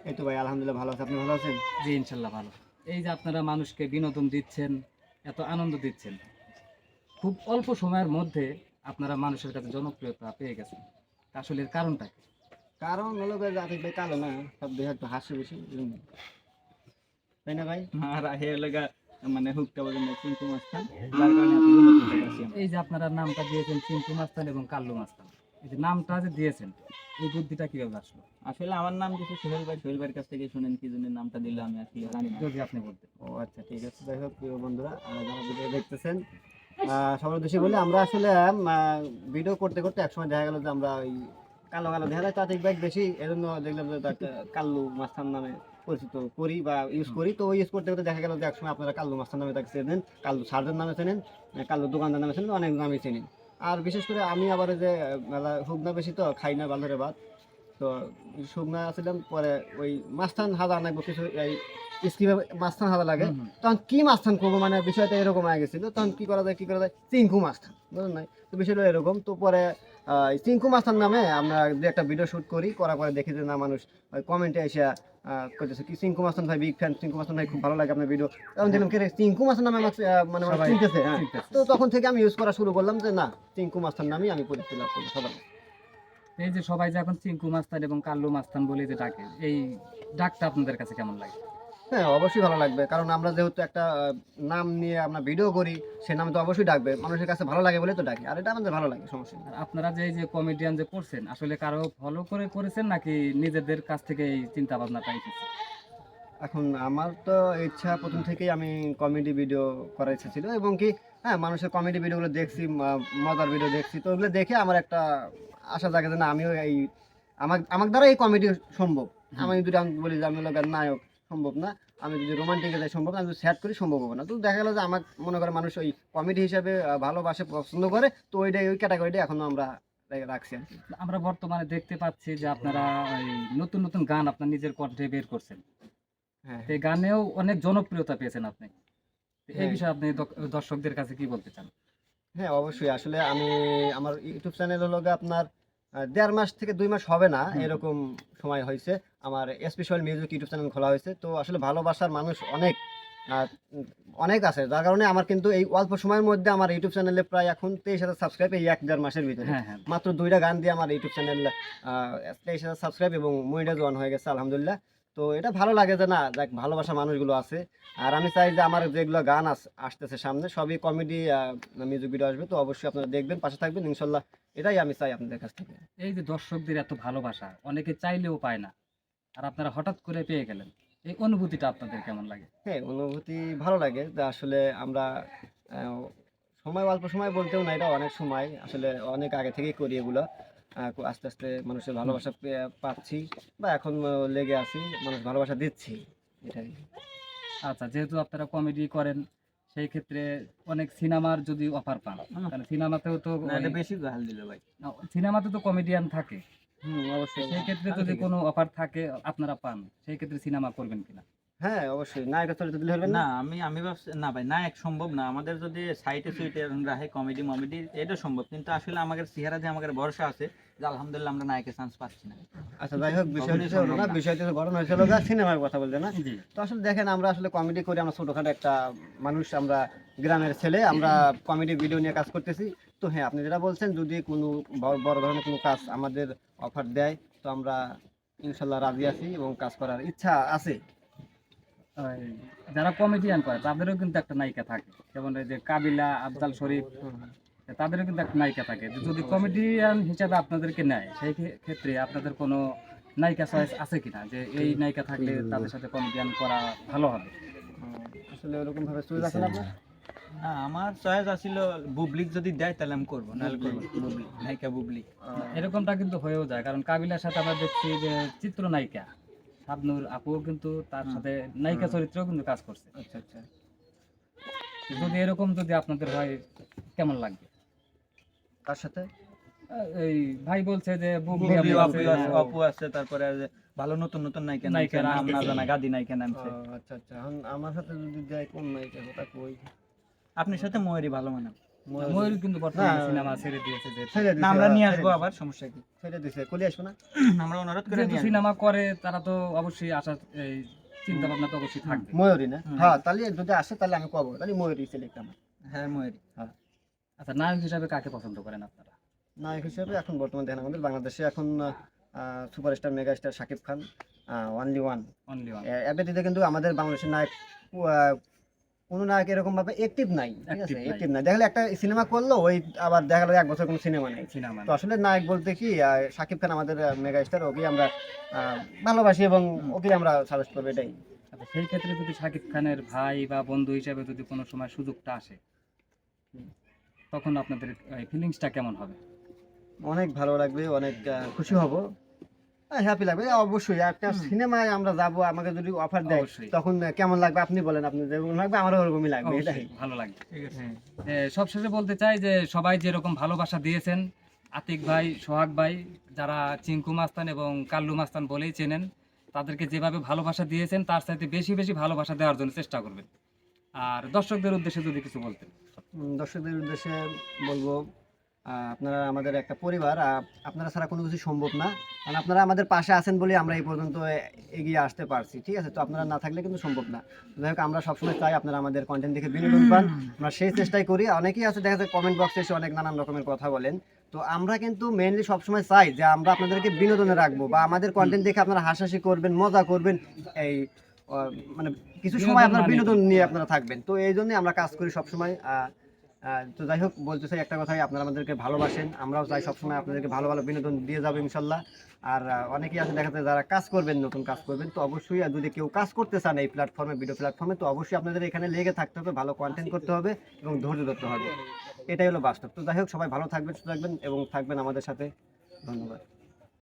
এই তো ভাই আলহামদুলিল্লাহ ভালো আছি, আপনি ভালো আছেন? জি ইনশাল্লাহ ভালো। এই যে আপনারা মানুষকে বিনোদন দিচ্ছেন, এত আনন্দ দিচ্ছেন, খুব অল্প সময়ের মধ্যে আপনারা মানুষের কাছে জনপ্রিয়তা পেয়ে গেছেন। আসলে এর কারণটা কি? কারণ হলো যে আতিক ভাই কালো না, সব দেহ একটু হাসি বেশি এজন্য। তাই না ভাই? আর হে লাগা মানে হুকটা বলেন না চিন্টু মাস্তান, যার কারণে এত জনপ্রিয়তা পাচ্ছি আমরা। এই যে আপনারা নামটা দিয়েছেন চিন্টু মাস্তান এবং কাল্লু মাস্তান, এই যে নামটা যে দিয়েছেন, এই বুদ্ধিটা কিভাবে আসলো? আসলে আমার নাম কিছু সোহেল ভাইয়ের কাছ থেকে শুনেন কি জন্য নামটা দিলাম আমি আসলে জানি না। যদি আপনি বলতেন। ও আচ্ছা, ঠিক আছে। যাই হোক প্রিয় বন্ধুরা, যারা ভিডিও দেখতেছেন, সবার উদ্দেশ্যে বলি, আমরা আসলে ভিডিও করতে করতে একসময় দেখা গেল যে আমরা ওই কালো কালো দেখা যায় তাতিক বাইক বেশি, এজন্য দেখলাম যে তাকে কাল্লু মাস্তান নামে পরিচিত করি বা ইউজ করি। তো ইউজ করতে করতে দেখা গেল যে একসময় আপনারা কাল্লু মাস্তান নামে তাকে চেনেন, কাল্লু সার্জন নামে চেনেন, কাল্লু দোকানদার নামে চেনেন, অনেক নামে চেনেন। আর বিশেষ করে আমি আবার এই যে মেলা হুগনা বেশি তো খাই না বান্ধরে ভাত, তো শুকনা ছিলাম পরে ওই মাস্তান হাজা নাকবো কিছু এই কিভাবে মাস্তান হাজা লাগে, হুম, হুম। তখন কি মাস্তান করবো, মানে বিষয়টা এরকম হয়ে গেছিল। তখন কি করা যায় চিঙ্কু মাস্তান, বুঝলেন নাই? তো বিষয়টা এরকম। তো পরে চিঙ্কু মাস্তান নামে আমরা যে একটা ভিডিও শুট করার পরে দেখি যে না মানুষ কমেন্টে এসে করতেছে কি চিঙ্কু মাস্তান ভাই বিগ ফ্যান, চিঙ্কু মাস্তান ভাই খুব ভালো লাগে আপনার ভিডিও। তখন দেখলাম কি রে, চিঙ্কু মাস্তান নামে আমাকে মানে আমার সবাই চিনতেছে। হ্যাঁ, চিনতেছে। তো তখন থেকে আমি ইউজ করা শুরু করলাম যে না, চিঙ্কু মাস্তান নামই আমি পরিচিত লাভ করবো সবার। এই যে সবাই যে এখন চিঙ্কু মাস্তান এবং কাল্লু মাস্তান বলে যে ডাকে, এই ডাকটা আপনাদের কাছে কেমন লাগে? হ্যাঁ, অবশ্যই ভালো লাগবে, কারণ আমরা যেহেতু একটা নাম নিয়ে আমরা ভিডিও করি, সে নাম তো অবশ্যই ডাকবে, মানুষের কাছে ভালো লাগে বলে তো ডাকি, আর এটা আমাদের ভালো লাগে, সমস্যা নেই। আর আপনারা যে এই যে কমেডিয়ান যে করছেন, আসলে কারো ফলো করে করেছেন নাকি নিজেদের কাছ থেকে এই চিন্তা ভাবনাটা এসেছে? এখন আমার তো ইচ্ছা প্রথম থেকেই, আমি কমেডি ভিডিও করার ইচ্ছা ছিল, এবং কি হ্যাঁ মানুষের কমেডি ভিডিওগুলো দেখছি, মজার ভিডিও দেখছি, তো ওগুলো দেখে আমার একটা আশা জাগে যে না আমিও এই আমার আমার দ্বারা এই কমেডি সম্ভব। হুম। আমি বলি যে আমি হলো গিয়ে নায়ক, সম্ভব না। আমি যদি রোমান্টিকে যাই সম্ভব না, আমি যদি স্যাড করি সম্ভব হবে না। তো দেখা গেল যে আমার মনে করে মানুষ ওই কমেডি হিসাবে ভালোবাসে, পছন্দ করে, তো ওই ক্যাটাগরিটা এখনো আমরা রাখছি আর কি। আমরা বর্তমানে দেখতে পাচ্ছি যে আপনারা এই নতুন নতুন গান আপনার নিজের কণ্ঠে বের করছেন। হ্যাঁ, তো এই গানেও অনেক জনপ্রিয়তা পেয়েছেন আপনি। তো এই হ্যাঁ, বিষয়ে আপনি দর্শকদের কাছে কি বলতে চান? হ্যাঁ, অবশ্যই। আসলে আমি আমার ইউটিউব চ্যানেল হলো গিয়ে আপনার ১.৫ মাস থেকে ২ মাস হবে না, হুম, হুম। এরকম সময় হয়েছে। আমার স্পেশাল মিউজিক ইউটিউব চ্যানেল খোলা হয়েছে। তো আসলে ভালোবাসার মানুষ অনেক আ উম অনেক আছে। যার কারণে আমার কিন্তু এই অল্প সময়ের মধ্যে আমার ইউটিউব চ্যানেলে প্রায় এখন ২৩,০০০ সাবস্ক্রাইব, এই ১.৫ মাসের ভিতরে। হ্যাঁ, হ্যাঁ। মাত্র ২ টা গান দিয়ে আমার ইউটিউব চ্যানেল আ ২৩,০০০ সাবস্ক্রাইব এবং মনিটাইজ হয়ে গেছে আলহামদুলিল্লাহ। তো এটা ভালো লাগে যে না যাক ভালোবাসার মানুষগুলো আছে। আর আমি চাই যে আমার যেগুলো গান আসতেছে সামনে সবই কমেডি মিউজিক ভিডিও আসবে। তো অবশ্যই আপনারা দেখবেন, পাশে থাকবেন ইনশাল্লাহ। এটাই আমি চাই আপনাদের কাছ থেকে। এই যে দর্শকদের এত ভালোবাসা, অনেকে চাইলেও পায় না। আর আপনারা হঠাৎ করে পেয়ে গেলেন। এই অনুভূতিটা আপনাদের কেমন লাগে? হ্যাঁ, অনুভূতি ভালো লাগে যে আসলে আমরা আ সময় অল্প সময় বলতেও না, এটা অনেক সময় আসলে অনেক আগে থেকেই করি এগুলো। আস্তে, আস্তে মানুষের হুম। ভালোবাসা পাচ্ছি বা এখন লেগে আছি, মানুষ ভালোবাসা দিচ্ছি। এটাই। আচ্ছা, যেহেতু আপনারা কমেডি করেন, সেই ক্ষেত্রে অনেক সিনেমার যদি অফার পান, তাহলে সিনেমাতেও তো না ওই এটা বেশি গাল দিল ভাই। সিনেমাতে তো কমেডিয়ান থাকে। হুম, তো অবশ্যই, সেই অবশ্যই। ক্ষেত্রে তাহলে যদি ঠিক আছে। কোনো অফার থাকে আপনারা পান, সেই ক্ষেত্রে সিনেমা করবেন কিনা? হ্যাঁ, অবশ্যই। নায়কের চরিত্র দিলে হবেন না না? আমি ভাবছি না ভাই, না এক সম্ভব না আমাদের যদি সাইটে সুইটে রাখে কমেডি মমেডি এটা সম্ভব, কিন্তু আসলে আমাদের চেহারা যে আমাদের ভরসা আছে যে আলহামদুলিল্লাহ আমরা নায়কের চান্স পাচ্ছি না। আচ্ছা, যাই হোক বিষয় কখনোই হচ্ছে হলো সম্ভব না, না। বিষয়টা হচ্ছে ঘটনা হয়েছিল সিনেমার কথা বলতে না। জি। তো আসলে দেখেন আমরা আসলে কমেডি করি, আমরা ছোটখাটো একটা মানুষ, আমরা গ্রামের ছেলে, আমরা কমেডি ভিডিও নিয়ে কাজ করতেছি। তো হ্যাঁ, আপনি যেটা বলছেন যদি কোনো বড় ধরনের কোনো কাজ আমাদের অফার দেয়, তো আমরা ইনশাল্লাহ রাজি আছি এবং কাজ করার ইচ্ছা আছে। ওই যারা কমেডিয়ান করে তাদেরও কিন্তু একটা নায়িকা থাকে, যেমন এই যে কাবিলা, আফজাল শরীফ, হুম, হুম, তাদেরও কিন্তু একটা নায়িকা থাকে। যে যদি অবশ্যই। কমেডিয়ান হিসাবে আপনাদেরকে নেয়, সেই ক্ষেত্রে আপনাদের কোনো নায়িকা চয়েস আছে কিনা, যে এই নায়িকা থাকলে তাদের সাথে কমেডিয়ান করা ভালো হবে? আসলে ওরকম ভাবে চুজ আছে না আপনার? না আমার চয়েস আছিল বুবলিক যদি দেয় তাহলে আমি করবো, নাহলে করবো না। বুবলি নায়িকা বুবলি। এরকমটা কিন্তু হয়েও যায়, কারণ কাবিলার সাথে আমরা দেখছি যে চিত্রনায়িকা শাবনূর আপুও কিন্তু তার হুম। সাথে নায়িকা চরিত্রেও কিন্তু কাজ করছে। আচ্ছা, আচ্ছা। যদি এরকম যদি আপনাদের হয় কেমন লাগবে? কার সাথে? এই ভাই বলছে যে বুবলি বুবলি আপু অপু আছে, আছে, অপু আছে, তারপরে যে ভালো নতুন নতুন নায়িকা নামছে, নায়িকা নাম না আসতেছে। জানা গাদি নায়িকা নামছে। আচ্ছা, আচ্ছা। এখন আমার সাথে যদি দেয় কোন নায়িকার কথা কই? আপনার সাথে ময়ূরী ভালো মানে। ময়ূর কিন্তু বর্তমানে না, সিনেমা ছেড়ে দিয়েছে যে ছেড়ে না দিছে, আমরা নিয়ে ছেড়ে আসবো দিছে, আবার, সমস্যা কি? ছেড়ে দিছে, কলি আসবো না? আমরা অনুরোধ করে যেহেতু নিয়ে আসবো। সিনেমা করে তারা তো অবশ্যই আসার এই চিন্তা ভাবনা তো অবশ্যই থাকবে। ময়ূরী না? হুম। হ্যাঁ, তাহলে যদি আসে তাহলে আমি কব, তাহলে ময়ূরী সিলেক্ট আমার। হ্যাঁ ময়ূরী। আচ্ছা, নায়ক হিসাবে কাকে পছন্দ করেন আপনারা? নায়ক হিসেবে এখন বর্তমানে দেখেন আমাদের বাংলাদেশে এখন superstar megastar Shakib Khan, only one. Only one. এর ব্যতীত কিন্তু আমাদের বাংলাদেশের নায়ক আহ, কোনো নায়ক এরকম ভাবে অ্যাক্টিভ নাই, ঠিক আছে? Active নাই। অ্যাক্টিভ নাই, দেখা গেলো একটা সিনেমা করলো, ওই আবার দেখা গেলো 1 বছর কোনো সিনেমা নাই। সিনেমা তো আসলে নায়ক বলতে কি শাকিব খান আমাদের মেগা স্টার, ওকে আমরা ভালোবাসি এবং ওকে আমরা সাজেস্ট করবো, এটাই। আচ্ছা, সেই ক্ষেত্রে যদি শাকিব খানের ভাই বা বন্ধু হিসাবে যদি কোনো সময় সুযোগটা আসে, তখন আপনাদের ফিলিংসটা কেমন হবে? অনেক ভালো লাগবে, অনেক খুশি হব, হ্যাপি লাগবে অবশ্যই। একটা সিনেমায় আমরা যাব, আমাকে যদি অফার দেয় অবশ্যই। তখন কেমন লাগবে আপনি বলেন, আপনি যেরকম লাগবে আমারও ওরকমই লাগবে, এটাই। অবশ্যই ভালো লাগবে। ঠিক আছে। সবশেষে বলতে চাই যে সবাই যেরকম ভালোবাসা দিয়েছেন, আতিক ভাই, সোহাগ ভাই, যারা চিঙ্কু মাস্তান এবং কাল্লু মাস্তান বলেই চেনেন, তাদেরকে যেভাবে ভালোবাসা দিয়েছেন তার চাইতে বেশি বেশি ভালোবাসা দেওয়ার জন্য চেষ্টা করবেন। আর দর্শকদের উদ্দেশ্যে যদি কিছু বলতেন। দর্শকদের উদ্দেশ্যে বলবো, আপনারা আমাদের একটা পরিবার, আপনারা ছাড়া কোনো কিছু সম্ভব না, কারণ আপনারা আমাদের পাশে আছেন বলে আমরা এই পর্যন্ত এগিয়ে আসতে পারছি, ঠিক আছে? তো আপনারা না থাকলে কিন্তু সম্ভব না। যাই হোক, আমরা সবসময় চাই আপনারা আমাদের কন্টেন্ট দেখে বিনোদন পান, আমরা সেই চেষ্টাই করি। অনেকেই আছে দেখা যায় কমেন্ট বক্সে এসে অনেক নানান রকমের কথা বলেন, তো আমরা কিন্তু মেইনলি সবসময় চাই যে আমরা আপনাদেরকে বিনোদনে রাখবো, বা আমাদের কন্টেন্ট দেখে আপনারা হাসাহাসি করবেন, মজা করবেন, এই মানে কিছু সময় আপনার বিনোদন নিয়ে আপনারা থাকবেন। তো এই জন্যই আমরা কাজ করি সবসময়। তো যাই হোক, বলতে চাই একটা কথাই, আপনারা আমাদেরকে ভালোবাসেন, আমরাও চাই সবসময় আপনাদেরকে ভালো ভালো বিনোদন দিয়ে যাবো ইনশাল্লাহ। আর অনেকেই আছে দেখা যায় যারা কাজ করবেন, নতুন কাজ করবেন, তো অবশ্যই যদি কেউ কাজ করতে চান এই প্ল্যাটফর্মে, ভিডিও প্ল্যাটফর্মে, তো অবশ্যই আপনাদের এখানে লেগে থাকতে হবে, ভালো কন্টেন্ট করতে হবে এবং ধৈর্য ধরতে হবে, এটাই হলো বাস্তব। তো যাই হোক, সবাই ভালো থাকবেন, সুস্থ থাকবেন এবং থাকবেন আমাদের সাথে। ধন্যবাদ।